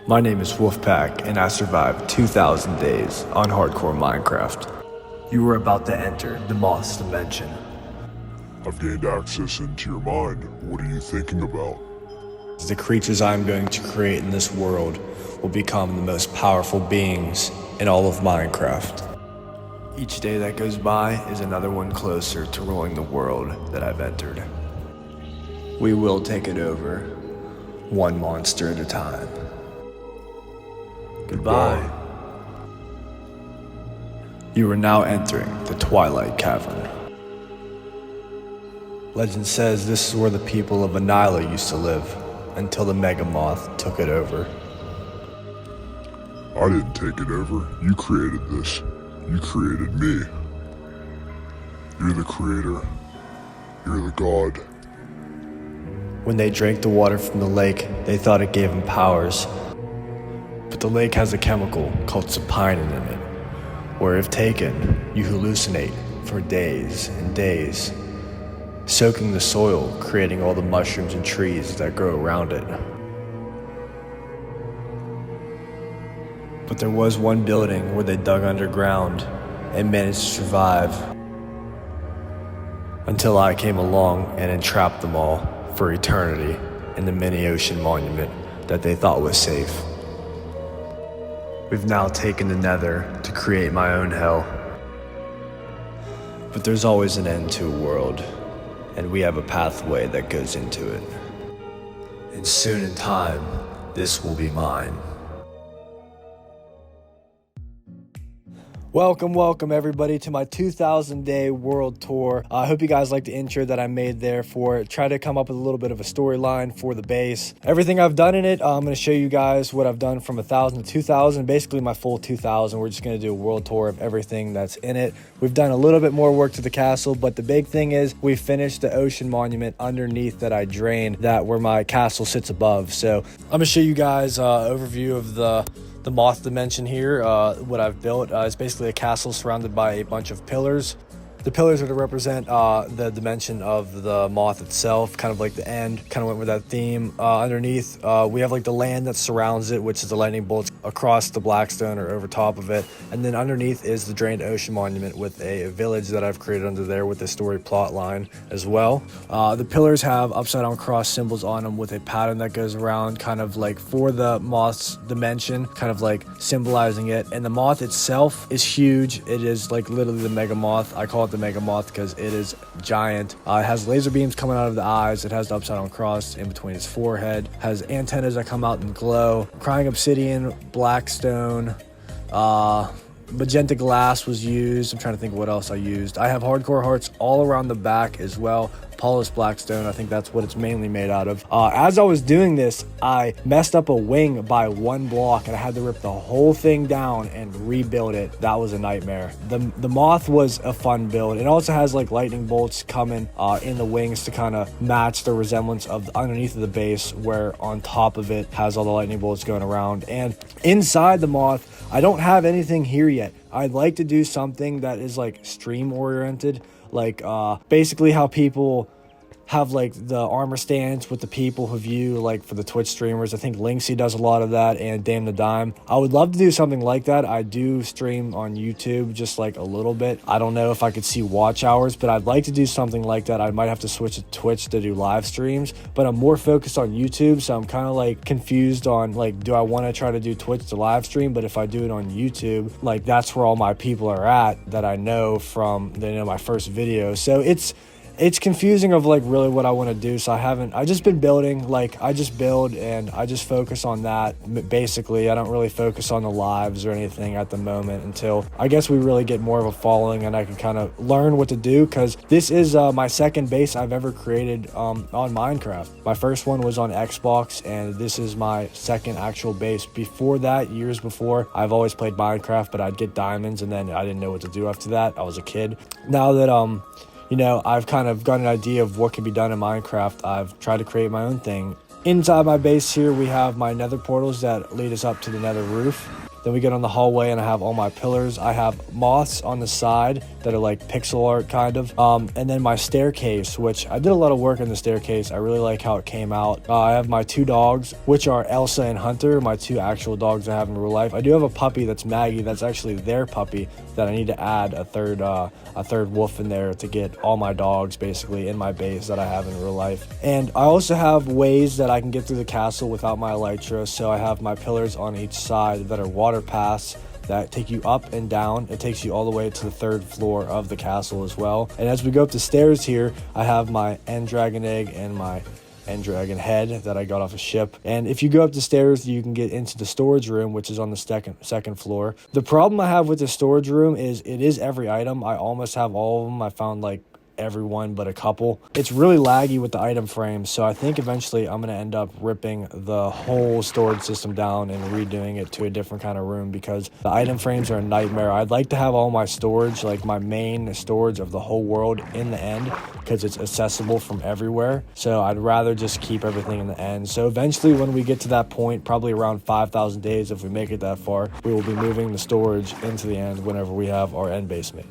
My name is Wolfpack, and I survived 2,000 days on hardcore Minecraft. You are about to enter the Moth's dimension. I've gained access into your mind. What are you thinking about? The creatures I am going to create in this world will become the most powerful beings in all of Minecraft. Each day that goes by is another one closer to ruling the world that I've entered. We will take it over, one monster at a time. Goodbye. You are now entering the Twilight Cavern. Legend says this is where the people of Anila used to live, until the Megamoth took it over. I didn't take it over. You created this. You created me. You're the creator. You're the god. When they drank the water from the lake, they thought it gave them powers. But the lake has a chemical called supinin in it, where if taken, you hallucinate for days and days, soaking the soil, creating all the mushrooms and trees that grow around it. But there was one building where they dug underground and managed to survive, until I came along and entrapped them all for eternity in the mini ocean monument that they thought was safe. We've now taken the Nether to create my own hell. But there's always an end to a world, and we have a pathway that goes into it. And soon in time, this will be mine. Welcome everybody to my 2,000 day world tour. I hope you guys like the intro that I made there for it. Try to come up with a little bit of a storyline for the base. Everything I've done in it, I'm going to show you guys what I've done from 1,000 to 2,000, basically my full 2,000. We're just going to do a world tour of everything that's in it. We've done a little bit more work to the castle, but the big thing is we finished the ocean monument underneath that I drained, that where my castle sits above. So I'm going to show you guys an overview of the Moth dimension here. What I've built is basically a castle surrounded by a bunch of pillars. The pillars are to represent the dimension of the Moth itself, kind of like the end, kind of went with that theme. Underneath, we have like the land that surrounds it, which is the lightning bolts across the blackstone or over top of it. And then underneath is the drained ocean monument with a village that I've created under there with a story plot line as well. The pillars have upside down cross symbols on them with a pattern that goes around, kind of like for the Moth's dimension, kind of like symbolizing it. And the Moth itself is huge. It is like literally the Mega Moth. I call it the Mega Moth because it is giant. It has laser beams coming out of the eyes. It has the upside down cross in between its forehead. Has antennas that come out and glow. Crying obsidian, blackstone, magenta glass was used. I'm trying to think what else I used. I have hardcore hearts all around the back as well. Polished blackstone, I think that's what it's mainly made out of. As I was doing this, I messed up a wing by one block and I had to rip the whole thing down and rebuild it. That was a nightmare. The Moth was a fun build. It also has like lightning bolts coming in the wings to kind of match the resemblance of underneath of the base, where on top of it has all the lightning bolts going around. And inside the Moth, I don't have anything here yet. I'd like to do something that is like stream oriented, like basically how people have like the armor stands with the people who view, like for the Twitch streamers. I think Linksy does a lot of that, and Dame the Dime. I would love to do something like that. I do stream on YouTube just like a little bit. I don't know if I could see watch hours, but I'd like to do something like that. I might have to switch to Twitch to do live streams, but I'm more focused on YouTube, so I'm kind of like confused on like, do I want to try to do Twitch to live stream? But if I do it on YouTube, like that's where all my people are at that I know from, they know my first video. So it's confusing of like really what I want to do. So I just been building, like I just build and I just focus on that. Basically, I don't really focus on the lives or anything at the moment until I guess we really get more of a following and I can kind of learn what to do, because this is my second base I've ever created on Minecraft. My first one was on Xbox and this is my second actual base. Before that, years before, I've always played Minecraft, but I'd get diamonds and then I didn't know what to do after that. I was a kid. Now that you know, I've kind of got an idea of what can be done in Minecraft, I've tried to create my own thing. Inside my base here, we have my nether portals that lead us up to the nether roof. Then we get on the hallway and I have all my pillars. I have moths on the side that are like pixel art kind of. And then my staircase, which I did a lot of work on the staircase. I really like how it came out. I have my 2 dogs, which are Elsa and Hunter, my 2 actual dogs I have in real life. I do have a puppy that's Maggie. That's actually their puppy that I need to add a third wolf in there to get all my dogs basically in my base that I have in real life. And I also have ways that I can get through the castle without my elytra. So I have my pillars on each side that are water paths that take you up and down. It takes you all the way to the 3rd floor of the castle as well. And as we go up the stairs here, I have my end dragon egg and my end dragon head that I got off a ship. And if you go up the stairs, you can get into the storage room, which is on the second floor. The problem I have with the storage room is it is every item. I almost have all of them. I found like everyone but a couple. It's really laggy with the item frames, so I think eventually I'm going to end up ripping the whole storage system down and redoing it to a different kind of room because the item frames are a nightmare. I'd like to have all my storage, like my main storage of the whole world in the end because it's accessible from everywhere. So I'd rather just keep everything in the end. So eventually when we get to that point, probably around 5,000 days, if we make it that far, we will be moving the storage into the end whenever we have our end base made.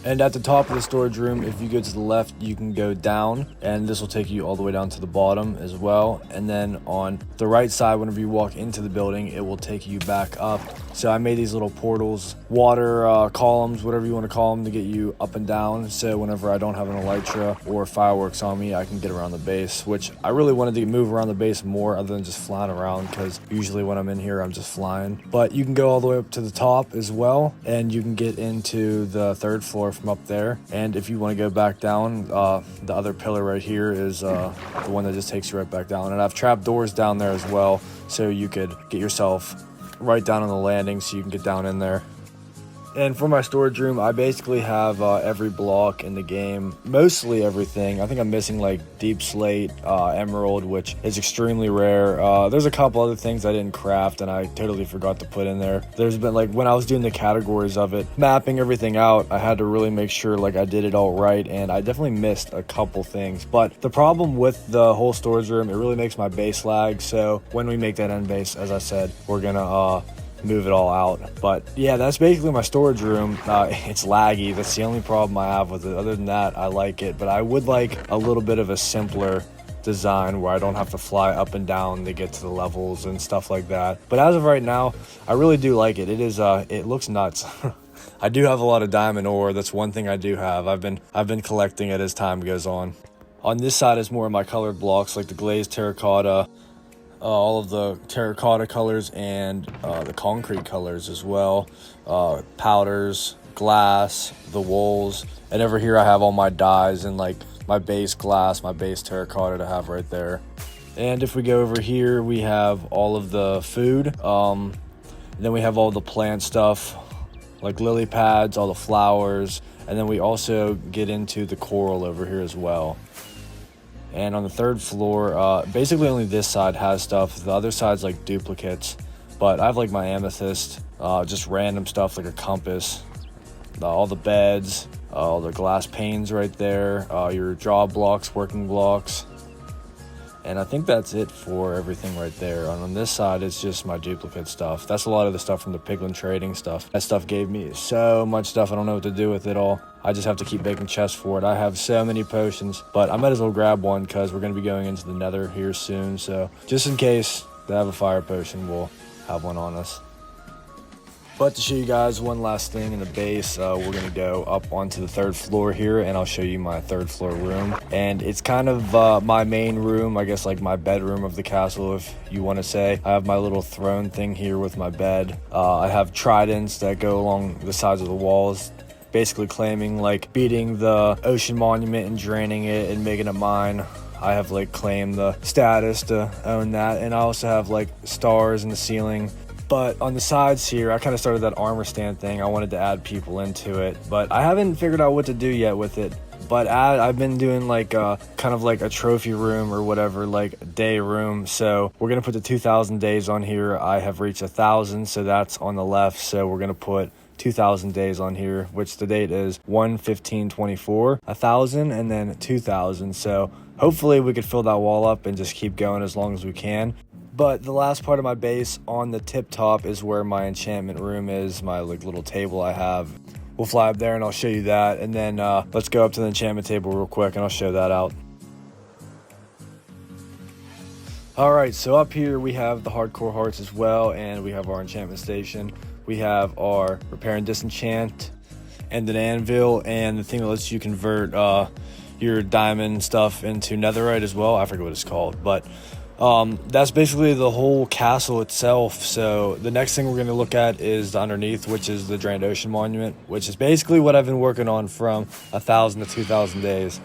And at the top of the storage room, if you go to the left, you can go down, and this will take you all the way down to the bottom as well. And then on the right side, whenever you walk into the building, it will take you back up. So I made these little portals, water columns, whatever you want to call them, to get you up and down. So whenever I don't have an elytra or fireworks on me, I can get around the base, which I really wanted to move around the base more other than just flying around, because usually when I'm in here, I'm just flying. But you can go all the way up to the top as well, and you can get into the 3rd floor from up there. And if you want to go back down, the other pillar right here is the one that just takes you right back down. And I've trap doors down there as well, so you could get yourself right down on the landing so you can get down in there. And for my storage room, I basically have every block in the game, mostly everything. I think I'm missing like deep slate, emerald, which is extremely rare. There's a couple other things I didn't craft and I totally forgot to put in there. There's been like, when I was doing the categories of it, mapping everything out, I had to really make sure like I did it all right, and I definitely missed a couple things. But the problem with the whole storage room, it really makes my base lag. So when we make that end base, as I said, we're gonna move it all out. But yeah, that's basically my storage room. It's laggy. That's the only problem I have with it. Other than that, I like it, but I would like a little bit of a simpler design where I don't have to fly up and down to get to the levels and stuff like that. But as of right now, I really do like it. It looks nuts. I do have a lot of diamond ore. That's one thing I do have. I've been collecting it as time goes on. On this side is more of my colored blocks, like the glazed terracotta, all of the terracotta colors, and the concrete colors as well, powders, glass, the wools. And over here I have all my dyes and like my base glass, my base terracotta to have right there. And if we go over here, we have all of the food, then we have all the plant stuff like lily pads, all the flowers, and then we also get into the coral over here as well. And on the 3rd floor, basically only this side has stuff. The other side's like duplicates. But I have like my amethyst, just random stuff like a compass, all the beds, all the glass panes right there, your draw blocks, working blocks. And I think that's it for everything right there. And on this side, it's just my duplicate stuff. That's a lot of the stuff from the piglin trading stuff. That stuff gave me so much stuff. I don't know what to do with it all. I just have to keep making chests for it. I have so many potions, but I might as well grab one because we're going to be going into the Nether here soon. So just in case they have a fire potion, we'll have one on us. But to show you guys one last thing in the base, we're going to go up onto the 3rd floor here, and I'll show you my 3rd floor room. And it's kind of my main room, I guess like my bedroom of the castle, if you want to say. I have my little throne thing here with my bed. I have tridents that go along the sides of the walls, basically claiming like beating the ocean monument and draining it and making it mine. I have like claimed the status to own that. And I also have like stars in the ceiling. But on the sides here, I kind of started that armor stand thing. I wanted to add people into it, but I haven't figured out what to do yet with it. But I've been doing like kind of like a trophy room or whatever, like a day room. So we're going to put the 2,000 days on here. I have reached 1,000, so that's on the left. So we're going to put 2,000 days on here, which the date is 1/15/24, 1,000, and then 2,000. So hopefully we could fill that wall up and just keep going as long as we can. But the last part of my base on the tip top is where my enchantment room is, my like little table I have. We'll fly up there and I'll show you that, and then let's go up to the enchantment table real quick and I'll show that out. Alright, so up here we have the hardcore hearts as well, and we have our enchantment station. We have our repair and disenchant, and an anvil, and the thing that lets you convert your diamond stuff into netherite as well. I forget what it's called, but that's basically the whole castle itself. So the next thing we're going to look at is the underneath, which is the Drained Ocean Monument, which is basically what I've been working on from 1,000 to 2,000 days.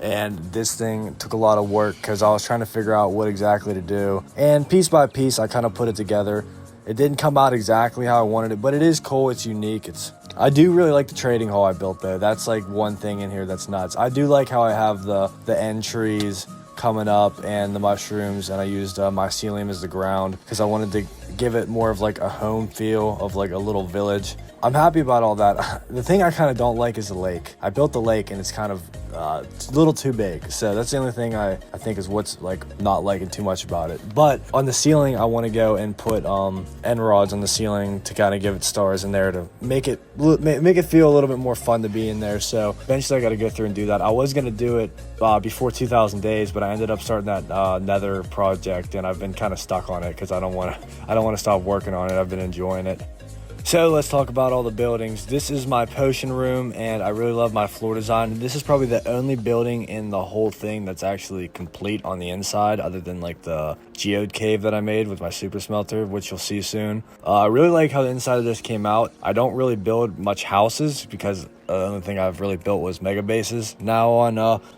And this thing took a lot of work because I was trying to figure out what exactly to do. And piece by piece, I kind of put it together. It didn't come out exactly how I wanted it, but it is cool. It's unique. I do really like the trading hall I built though. That's like one thing in here that's nuts. I do like how I have the end trees coming up and the mushrooms, and I used mycelium as the ground because I wanted to give it more of like a home feel of like a little village. I'm happy about all that. The thing I kind of don't like is the lake. I built the lake and it's kind of it's a little too big, so that's the only thing I think is what's like not liking too much about it. But on the ceiling I want to go and put end rods on the ceiling to kind of give it stars in there to make it feel a little bit more fun to be in there. So eventually I got to go through and do that. I was going to do it before 2,000 days, but I ended up starting that Nether project, and I've been kind of stuck on it because I don't want to stop working on it. I've been enjoying it. So let's talk about all the buildings. This is my potion room, and I really love my floor design. This is probably the only building in the whole thing that's actually complete on the inside, other than like the Geode cave that I made with my super smelter, which you'll see soon. I really like how the inside of this came out. I don't really build much houses because the only thing I've really built was mega bases now on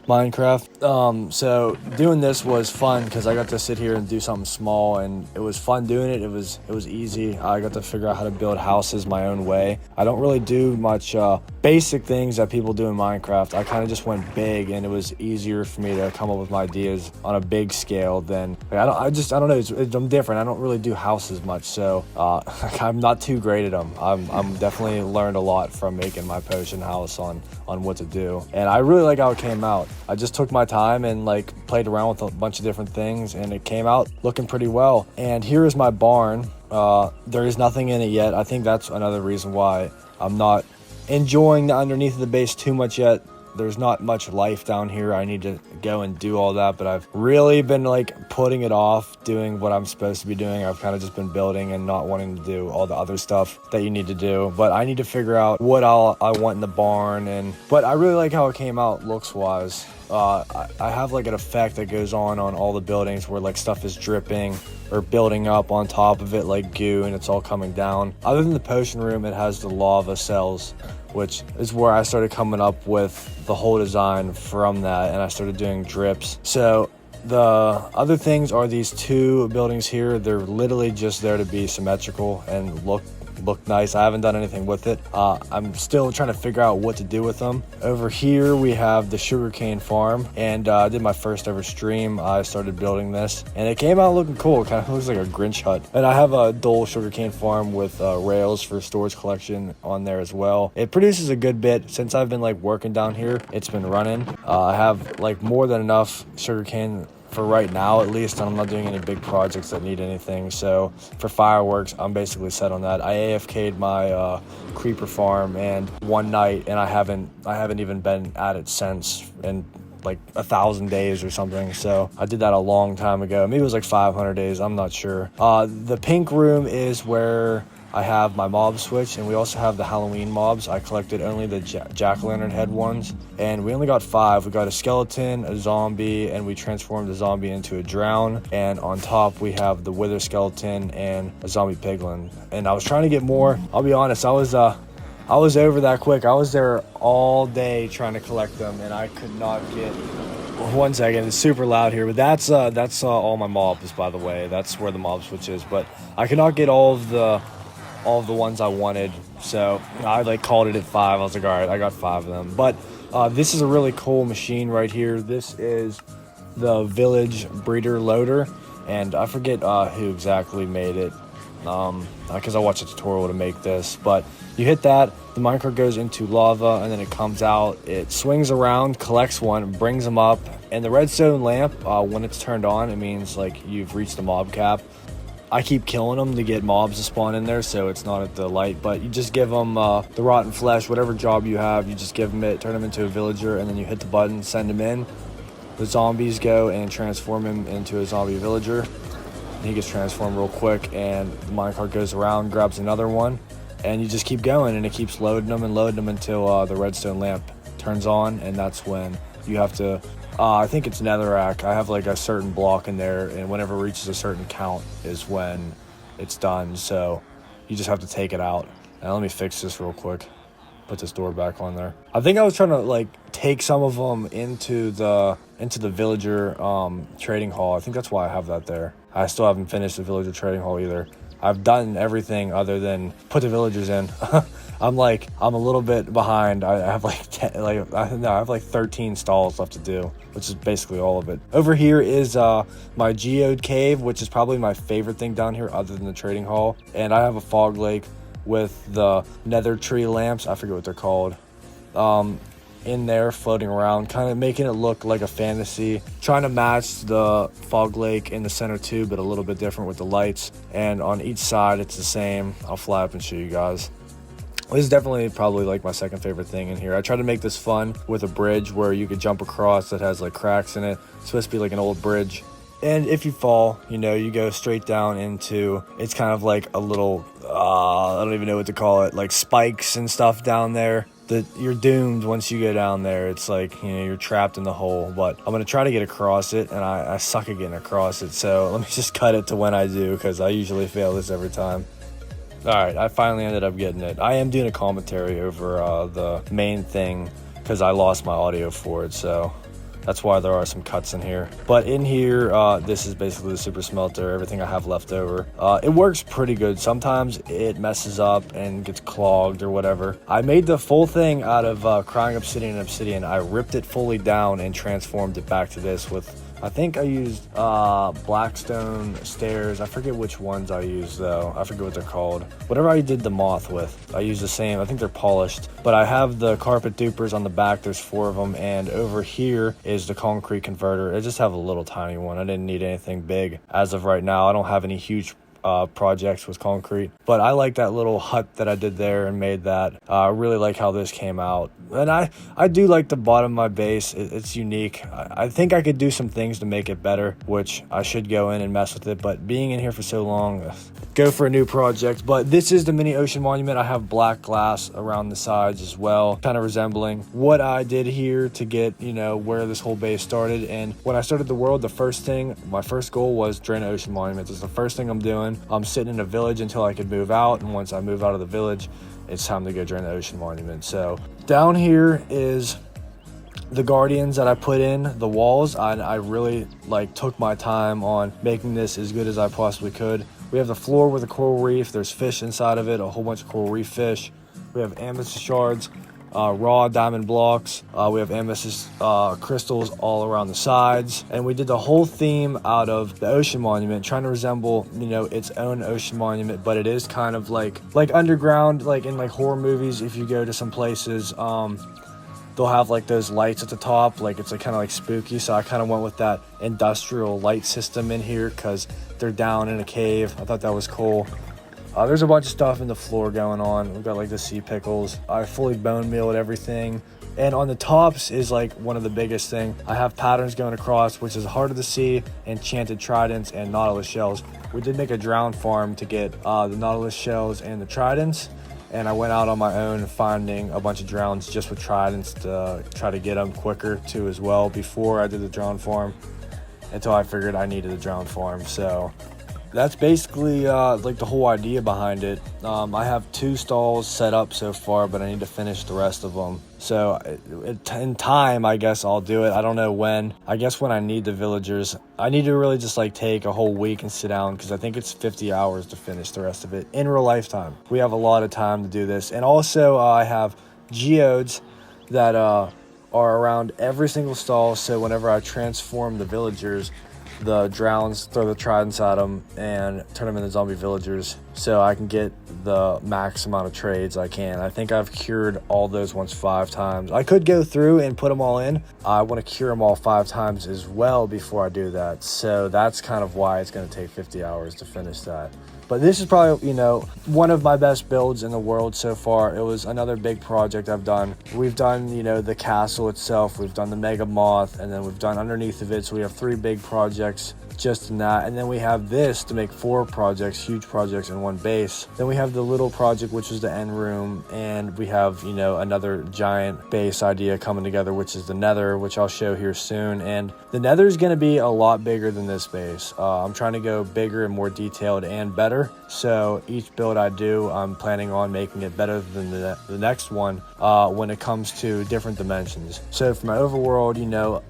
Minecraft. So doing this was fun because I got to sit here and do something small, and it was fun doing it. It was easy. I got to figure out how to build houses my own way. I don't really do much basic things that people do in Minecraft. I kind of just went big, and it was easier for me to come up with my ideas on a big scale than I don't know. I'm different. I don't really do houses much, so I'm not too great at them. I'm definitely learned a lot from making my potion house on what to do, and I really like how it came out. I just took my time and like played around with a bunch of different things, and it came out looking pretty well. And here is my barn. There is nothing in it yet. I think that's another reason why I'm not enjoying the underneath of the base too much yet. There's not much life down here. I need to go and do all that, but I've really been like putting it off doing what I'm supposed to be doing. I've kind of just been building and not wanting to do all the other stuff that you need to do, but I need to figure out what I want in the barn. But I really like how it came out looks wise. I have like an effect that goes on all the buildings where like stuff is dripping or building up on top of it like goo, and it's all coming down. Other than the potion room, it has the lava cells, which is where I started coming up with the whole design from that, and I started doing drips. So the other things are these two buildings here. They're literally just there to be symmetrical and look nice. I haven't done anything with it. I'm still trying to figure out what to do with them. Over here we have the sugarcane farm, and I did my first ever stream. I started building this, and it came out looking cool. It kind of looks like a Grinch hut. And I have a dual sugarcane farm with rails for storage collection on there as well. It produces a good bit. Since I've been like working down here, it's been running. I have like more than enough sugarcane for right now, at least. I'm not doing any big projects that need anything, so for fireworks I'm basically set on that. I AFK'd my creeper farm and one night, and I haven't even been at it since in like 1,000 days or something. So I did that a long time ago. Maybe it was like 500 days, I'm not sure. The pink room is where I have my mob switch, and we also have the Halloween mobs. I collected only the jack-o'-lantern head ones, and we only got 5. We got a skeleton, a zombie, and we transformed the zombie into a drown. And on top we have the wither skeleton and a zombie piglin. And I was trying to get more. I'll be honest, I was over that quick. I was there all day trying to collect them, and I could not get. One second, it's super loud here, but that's all my mobs, by the way. That's where the mob switch is, but I could not get all of the ones I wanted, so I like called it at 5. I was like, all right, I got 5 of them. But this is a really cool machine right here. This is the village breeder loader, and I forget who exactly made it. because I watched a tutorial to make this. But you hit that, the minecart goes into lava, and then it comes out. It swings around, collects one, brings them up, and the redstone lamp, when it's turned on, it means like you've reached the mob cap. I keep killing them to get mobs to spawn in there, so it's not at the light, but you just give them the rotten flesh, whatever job you have, you just give them it, turn them into a villager, and then you hit the button, send them in. The zombies go and transform him into a zombie villager. And he gets transformed real quick, and the minecart goes around, grabs another one, and you just keep going, and it keeps loading them until the redstone lamp turns on, and that's when you have to, I think it's netherrack. I have like a certain block in there, and whenever it reaches a certain count is when it's done, so you just have to take it out. And let me fix this real quick. Put this door back on there. I think I was trying to like take some of them into the villager trading hall. I think that's why I have that there. I still haven't finished the villager trading hall either. I've done everything other than put the villagers in. I'm a little bit behind. I have I have like 13 stalls left to do, which is basically all of it. Over here is my Geode cave, which is probably my favorite thing down here other than the trading hall. And I have a fog lake with the nether tree lamps, I forget what they're called, in there floating around, kind of making it look like a fantasy, trying to match the fog lake in the center too, but a little bit different with the lights. And on each side it's the same. I'll fly up and show you guys. This is definitely probably like my second favorite thing in here. I tried to make this fun with a bridge where you could jump across that has like cracks in it. It's supposed to be like an old bridge. And if you fall, you go straight down into, it's kind of like a little, I don't even know what to call it, like spikes and stuff down there. You're doomed once you go down there. It's like, you're trapped in the hole. But I'm going to try to get across it, and I suck at getting across it. So let me just cut it to when I do, because I usually fail this every time. All right, I finally ended up getting it. I am doing a commentary over the main thing because I lost my audio for it, so that's why there are some cuts in here. But in here, this is basically the super smelter, everything I have left over. It works pretty good. Sometimes it messes up and gets clogged or whatever. I made the full thing out of crying obsidian and obsidian. I ripped it fully down and transformed it back to this with, I think I used blackstone stairs. I forget which ones I used though. I forget what they're called. Whatever I did the moth with, I used the same. I think they're polished. But I have the carpet dupers on the back. There's 4 of them. And over here is the concrete converter. I just have a little tiny one. I didn't need anything big. As of right now, I don't have any huge projects with concrete, but I like that little hut that I did there and made that. I really like how this came out, and I do like the bottom of my base. It's unique. I think I could do some things to make it better, which I should go in and mess with it, but being in here for so long, go for a new project. But this is the mini ocean monument. I have black glass around the sides as well, kind of resembling what I did here to get where this whole base started. And when I started the world, my first goal was drain the ocean monument. This is the first thing I'm doing. I'm sitting in a village until I could move out, and once I move out of the village, it's time to go drain the ocean monument. So down here is the guardians that I put in the walls. I really took my time on making this as good as I possibly could. We have the floor with a coral reef. There's fish inside of it, a whole bunch of coral reef fish. We have amethyst shards, raw diamond blocks. We have amethyst crystals all around the sides. And we did the whole theme out of the ocean monument, trying to resemble, its own ocean monument. But it is kind of like underground, like in horror movies. If you go to some places, they'll have those lights at the top, it's kind of spooky. So I kind of went with that industrial light system in here because they're down in a cave. I thought that was cool. There's a bunch of stuff in the floor going on. We've got the sea pickles. I fully bone mealed everything. And on the tops is one of the biggest thing. I have patterns going across, which is harder to see, enchanted tridents and nautilus shells. We did make a drown farm to get the nautilus shells and the tridents. And I went out on my own finding a bunch of drowns just with tridents to try to get them quicker too as well before I did the drown farm, until I figured I needed a drown farm. So that's basically the whole idea behind it. I have 2 stalls set up so far, but I need to finish the rest of them. So in time, I guess I'll do it. I don't know when. I guess when I need the villagers. I need to really just take a whole week and sit down, because I think it's 50 hours to finish the rest of it in real lifetime. We have a lot of time to do this. And also I have geodes that are around every single stall. So whenever I transform the villagers, the drowns, throw the tridents at them, and turn them into zombie villagers so I can get the max amount of trades I can. I think I've cured all those ones 5 times. I could go through and put them all in. I want to cure them all 5 times as well before I do that. So that's kind of why it's going to take 50 hours to finish that. But this is probably, one of my best builds in the world so far. It was another big project I've done. We've done, the castle itself. We've done the mega moth, and then we've done underneath of it. So we have 3 big projects just in that. And then we have this to make 4 projects, huge projects in one base. Then we have the little project, which is the end room. And we have, another giant base idea coming together, which is the Nether, which I'll show here soon. And the Nether is going to be a lot bigger than this base. I'm trying to go bigger and more detailed and better. So each build I do, I'm planning on making it better than the next one when it comes to different dimensions. So for my overworld,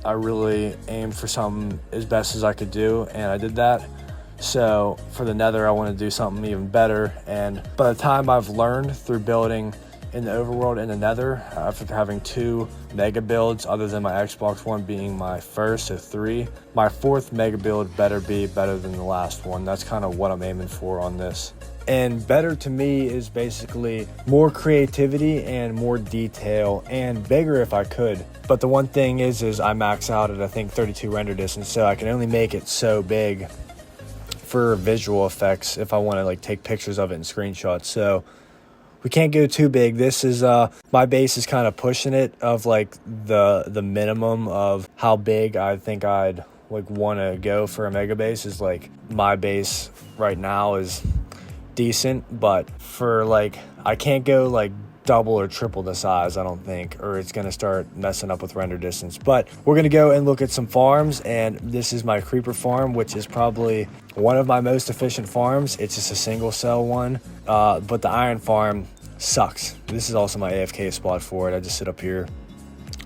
I really aimed for something as best as I could do, and I did that. So for the Nether, I want to do something even better. And by the time I've learned through building in the overworld and the Nether, after having 2 mega builds other than my Xbox One being my first, so 3, my 4th mega build better be better than the last one. That's kind of what I'm aiming for on this. And better to me is basically more creativity and more detail and bigger if I could. But the one thing is I max out at I think 32 render distance, so I can only make it so big for visual effects if I want to take pictures of it and screenshots. So we can't go too big. This is my base is kind of pushing it of the minimum of how big I think I'd want to go for a mega base. Is my base right now is decent, but for I can't go double or triple the size, I don't think, or it's going to start messing up with render distance. But we're going to go and look at some farms, and this is my creeper farm, which is probably one of my most efficient farms. It's just a single cell one, but the iron farm sucks. This is also my AFK spot for it. I just sit up here,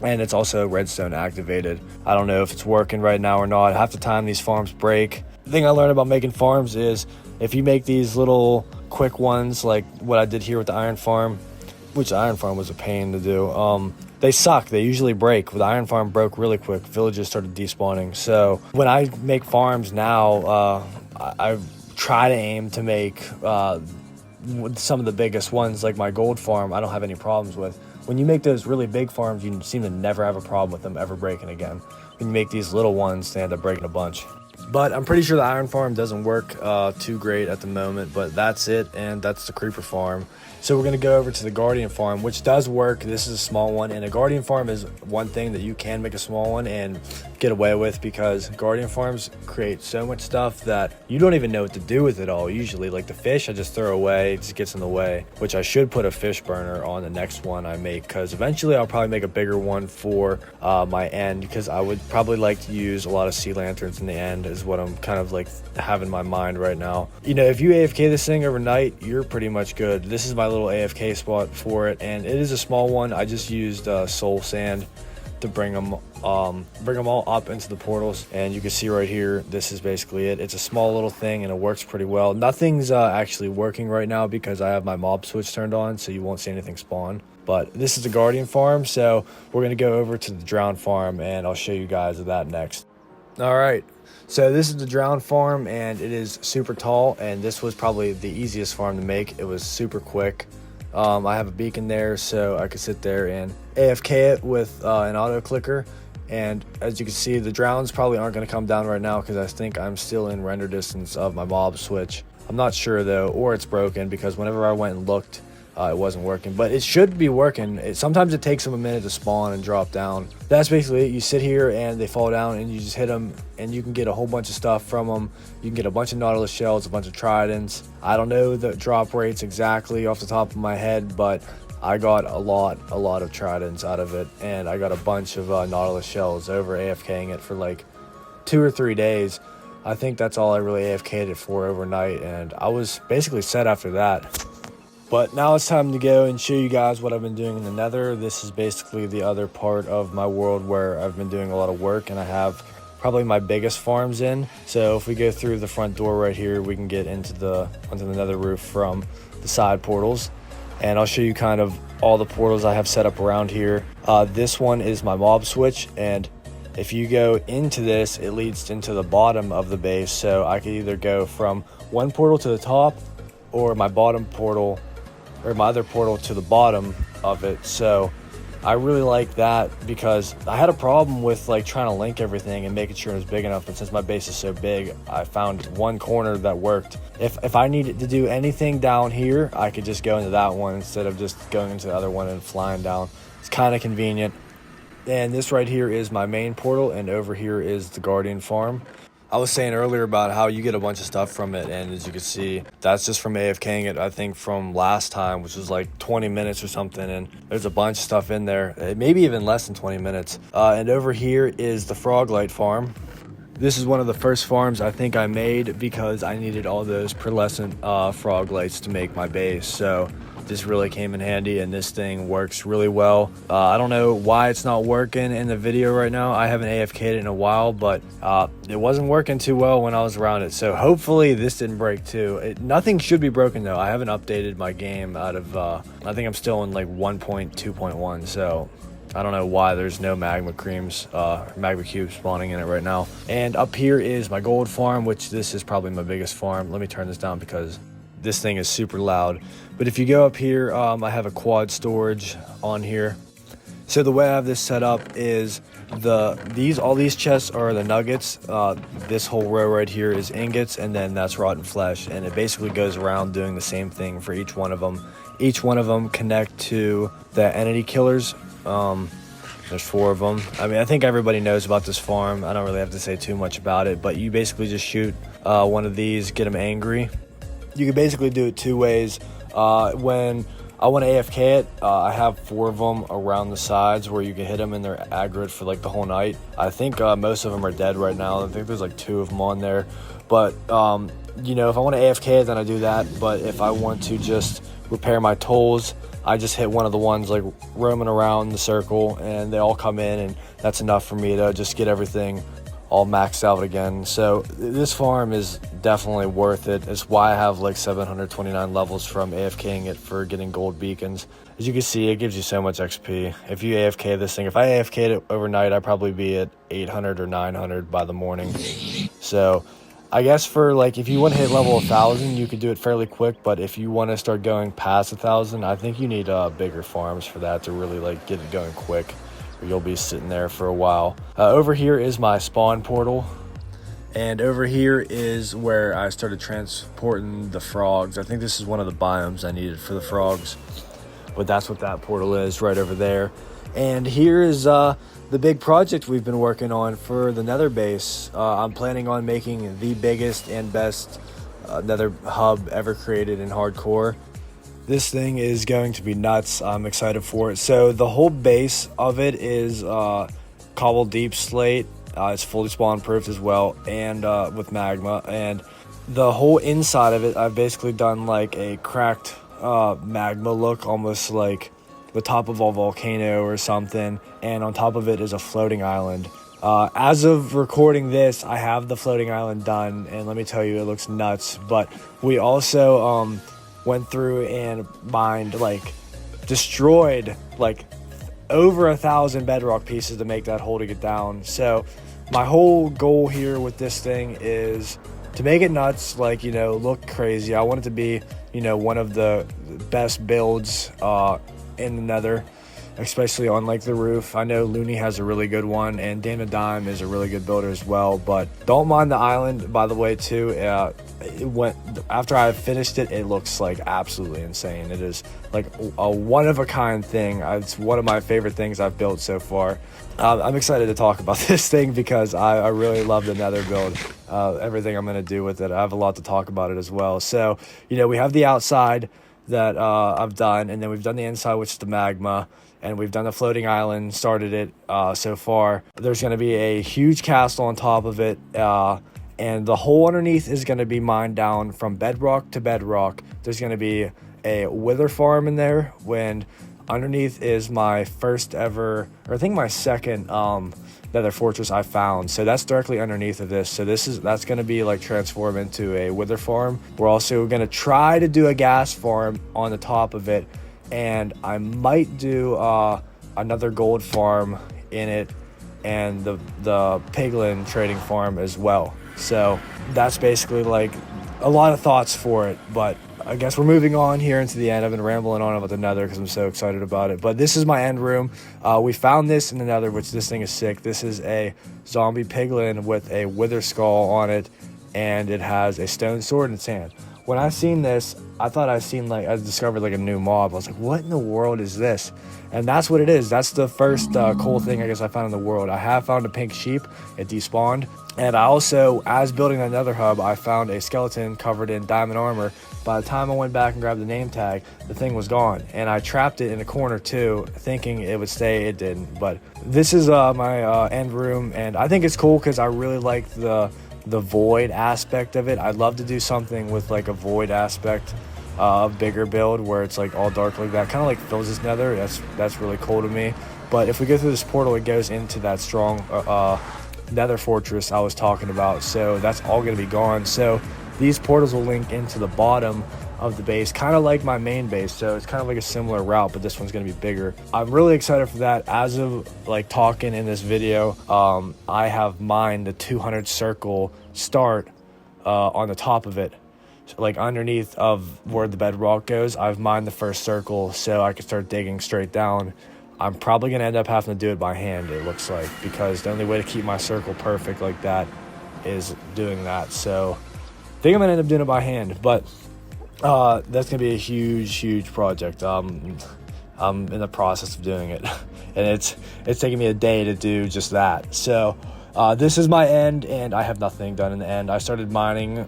and it's also redstone activated. I don't know if it's working right now or not. Half the time these farms break. The thing I learned about making farms is if you make these little quick ones like what I did here with the iron farm, which the iron farm was a pain to do, they suck. They usually break. The iron farm broke really quick. Villages started despawning. So when I make farms now, I try to aim to make some of the biggest ones, like my gold farm, I don't have any problems with. When you make those really big farms, you seem to never have a problem with them ever breaking again. When you make these little ones, they end up breaking a bunch. But I'm pretty sure the iron farm doesn't work too great at the moment, but that's it, and that's the creeper farm. So we're going to go over to the guardian farm, which does work. This is a small one, and a guardian farm is one thing that you can make a small one and get away with, because guardian farms create so much stuff that you don't even know what to do with it all usually. Like the fish I just throw away, it just gets in the way, which I should put a fish burner on the next one I make, because eventually I'll probably make a bigger one for my end, because I would probably like to use a lot of sea lanterns in the end is what I'm kind of have in my mind right now. If you AFK this thing overnight, you're pretty much good. This is my little AFK spot for it, and it is a small one. I just used soul sand to bring them all up into the portals, and you can see right here, this is basically it. It's a small little thing, and it works pretty well. Nothing's actually working right now because I have my mob switch turned on, so you won't see anything spawn. But this is the guardian farm, so we're going to go over to the drown farm, and I'll show you guys that next. All right, so this is the drown farm, and it is super tall, and this was probably the easiest farm to make. It was super quick. I have a beacon there, so I could sit there and AFK it with an auto clicker. And as you can see, the drowns probably aren't going to come down right now because I think I'm still in render distance of my mob switch. I'm not sure though, or it's broken, because whenever I went and looked, it wasn't working, but it should be working. Sometimes it takes them a minute to spawn and drop down. That's basically it. You sit here and they fall down, and you just hit them, and you can get a whole bunch of stuff from them. You can get a bunch of nautilus shells, a bunch of tridents. I don't know the drop rates exactly off the top of my head, but I got a lot of tridents out of it, and I got a bunch of nautilus shells over AFKing it for 2 or 3 days. I think that's all I really AFK'd it for overnight, and I was basically set after that. But now it's time to go and show you guys what I've been doing in the Nether. This is basically the other part of my world where I've been doing a lot of work, and I have probably my biggest farms in. So if we go through the front door right here, we can get onto the Nether roof from the side portals. And I'll show you kind of all the portals I have set up around here. This one is my mob switch, and if you go into this, it leads into the bottom of the base. So I could either go from one portal to the top, or my bottom portal, or my other portal to the bottom of it. So I really like that, because I had a problem with like trying to link everything and making sure it was big enough. But since my base is so big, I found one corner that worked. If I needed to do anything down here, I could just go into that one instead of just going into the other one and flying down. It's kind of convenient. And this right here is my main portal, and over here is the Guardian farm. I was saying earlier about how you get a bunch of stuff from it, and as you can see, that's just from AFKing it, I think from last time, which was like 20 minutes or something, and there's a bunch of stuff in there, maybe even less than 20 minutes. And over here is the Froglight farm. This is one of the first farms I think I made because I needed all those pearlescent frog lights to make my base. So this really came in handy, and this thing works really well. I don't know why it's not working in the video right now. I haven't AFK'd it in a while, but it wasn't working too well when I was around it. So hopefully this didn't break too. Nothing should be broken though. I haven't updated my game out of, I think I'm still in like 1.2.1. So I don't know why there's no magma creams, magma cubes spawning in it right now. And up here is my gold farm, which this is probably my biggest farm. Let me turn this down because this thing is super loud. But if you go up here, I have a quad storage on here. So the way I have this set up is all these chests are the nuggets. This whole row right here is ingots, and then that's rotten flesh. And it basically goes around doing the same thing for each one of them. Each one of them connect to the entity killers. There's 4 of them. I mean, I think everybody knows about this farm. I don't really have to say too much about it, but you basically just shoot one of these, get them angry. You can basically do it 2 ways. When I want to AFK it, I have 4 of them around the sides where you can hit them and they're aggroed for like the whole night. I think most of them are dead right now. I think there's like 2 of them on there. But, you know, if I want to AFK it, then I do that. But if I want to just repair my tools, I just hit one of the ones like roaming around the circle, and they all come in, and that's enough for me to just get everything all maxed out again. So this farm is definitely worth it. It's why I have like 729 levels from AFKing it for getting gold beacons. As you can see, it gives you so much XP. If you AFK this thing, if I AFK'd it overnight, I'd probably be at 800 or 900 by the morning. So I guess for like, if you want to hit level 1000, you could do it fairly quick. But if you want to start going past 1000, I think you need bigger farms for that to really like get it going quick. You'll be sitting there for a while. Over here is my spawn portal. And over here is where I started transporting the frogs. I think this is one of the biomes I needed for the frogs. But that's what that portal is right over there. And here is the big project we've been working on for the Nether base. I'm planning on making the biggest and best Nether hub ever created in hardcore. This thing is going to be nuts. I'm excited for it. So the whole base of it is cobble deep slate. It's fully spawn proofed as well, and with magma. And the whole inside of it, I've basically done like a cracked magma look, almost like the top of a volcano or something. And on top of it is a floating island. As of recording this, I have the floating island done, and let me tell you, it looks nuts. But we also went through and mined, like destroyed like over 1,000 bedrock pieces to make that hole to get down. So my whole goal here with this thing is to make it nuts, like, you know, look crazy. I want it to be, you know, one of the best builds in the Nether, especially on like the roof. I know Looney has a really good one, and Dana Dime is a really good builder as well. But don't mind the island, by the way, too. After I finished it, it looks like absolutely insane. It is like a one-of-a-kind thing. It's one of my favorite things I've built so far. I'm excited to talk about this thing because I really love the Nether build. Everything I'm going to do with it, I have a lot to talk about it as well. So, you know, we have the outside that I've done, and then we've done the inside, which is the magma, and we've done the floating island, started it so far. There's going to be a huge castle on top of it, and the hole underneath is going to be mined down from bedrock to bedrock. There's going to be a wither farm in there, when underneath is my first ever, or I think my second Nether fortress I found. So that's directly underneath of this. So that's going to be like transformed into a wither farm. We're also going to try to do a gas farm on the top of it, and I might do another gold farm in it and the piglin trading farm as well. So that's basically like a lot of thoughts for it, but I guess we're moving on here into the end. I've been rambling on about the Nether because I'm so excited about it. But this is my end room. We found this in the Nether, which this thing is sick. This is a zombie piglin with a wither skull on it, and it has a stone sword in its hand. When I seen this, I thought I discovered like a new mob. I was like, what in the world is this? And that's what it is. That's the first cool thing I guess I found in the world. I have found a pink sheep. It despawned. And I also, as building another hub, I found a skeleton covered in diamond armor. By the time I went back and grabbed the name tag, the thing was gone. And I trapped it in a corner too, thinking it would stay. It didn't. But this is my end room, and I think it's cool because I really like the void aspect of it. I'd love to do something with like a void aspect, a bigger build where it's like all dark like that, kind of like Phil's Nether. That's really cool to me. But if we go through this portal, it goes into that strong Nether fortress I was talking about, so that's all going to be gone. So these portals will link into the bottom of the base, kind of like my main base, so it's kind of like a similar route, but this one's going to be bigger. I'm really excited for that. As of like talking in this video, I have mined the 200 circle start on the top of it, so like underneath of where the bedrock goes. I've mined the first circle so I can start digging straight down. I'm probably going to end up having to do it by hand, it looks like, because the only way to keep my circle perfect like that is doing that. So I think I'm going to end up doing it by hand, but that's going to be a huge project. I'm in the process of doing it, and it's taking me a day to do just that. So this is my end, and I have nothing done in the end. I started mining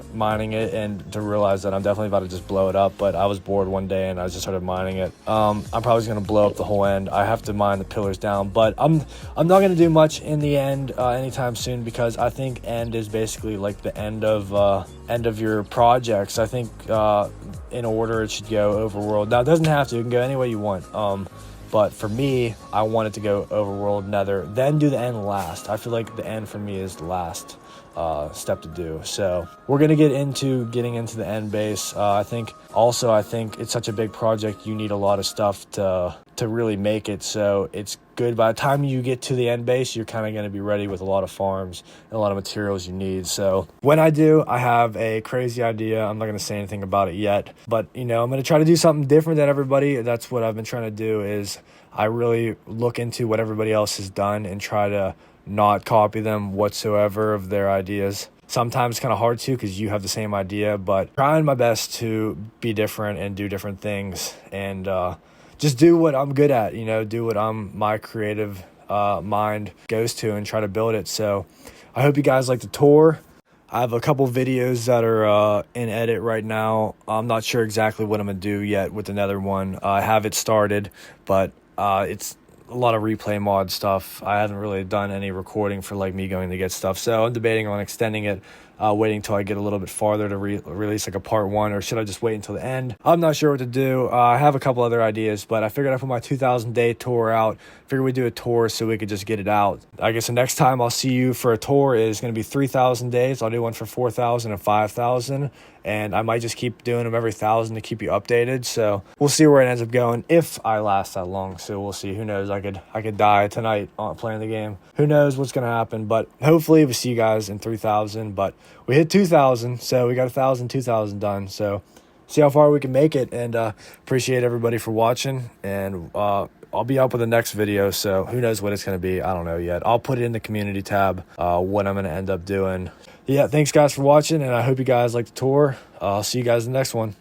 it, and to realize that I'm definitely about to just blow it up, but I was bored one day and I just started mining it. I'm probably just gonna blow up the whole end. I have to mine the pillars down, but I'm not gonna do much in the end anytime soon, because I think end is basically like the end of your projects. I think in order it should go Overworld. Now it doesn't have to, you can go any way you want. But for me, I wanted to go Overworld, Nether, then do the end last. I feel like the end for me is the last step to do. So we're going to get into getting into the end base. I think it's such a big project. You need a lot of stuff to really make it. So it's good by the time you get to the end base, you're kind of going to be ready with a lot of farms and a lot of materials you need. So when I do, I have a crazy idea. I'm not going to say anything about it yet, but I'm going to try to do something different than everybody. That's what I've been trying to do, is I really look into what everybody else has done and try to not copy them whatsoever of their ideas. Sometimes it's kind of hard to, because you have the same idea, but trying my best to be different and do different things, and just do what I'm good at, do what my creative mind goes to, and try to build it. So I hope you guys like the tour. I have a couple videos that are in edit right now. I'm not sure exactly what I'm going to do yet with the Nether one. I have it started, but it's a lot of replay mod stuff. I haven't really done any recording for like me going to get stuff, so I'm debating on extending it, waiting until I get a little bit farther to release like a part 1, or should I just wait until the end? I'm not sure what to do. I have a couple other ideas, but I figured I'd put my 2,000 day tour out. Figured we'd do a tour so we could just get it out. I guess the next time I'll see you for a tour is going to be 3,000 days. I'll do one for 4,000 and 5,000, and I might just keep doing them every 1,000 to keep you updated. So we'll see where it ends up going, if I last that long. So we'll see. Who knows? I could die tonight playing the game. Who knows what's going to happen? But hopefully we'll see you guys in 3,000. But we hit 2,000, so we got 1,000, 2,000 done. So see how far we can make it, and appreciate everybody for watching. And I'll be up with the next video, so who knows what it's going to be. I don't know yet. I'll put it in the community tab, what I'm going to end up doing. Yeah, thanks guys for watching, and I hope you guys like the tour. I'll see you guys in the next one.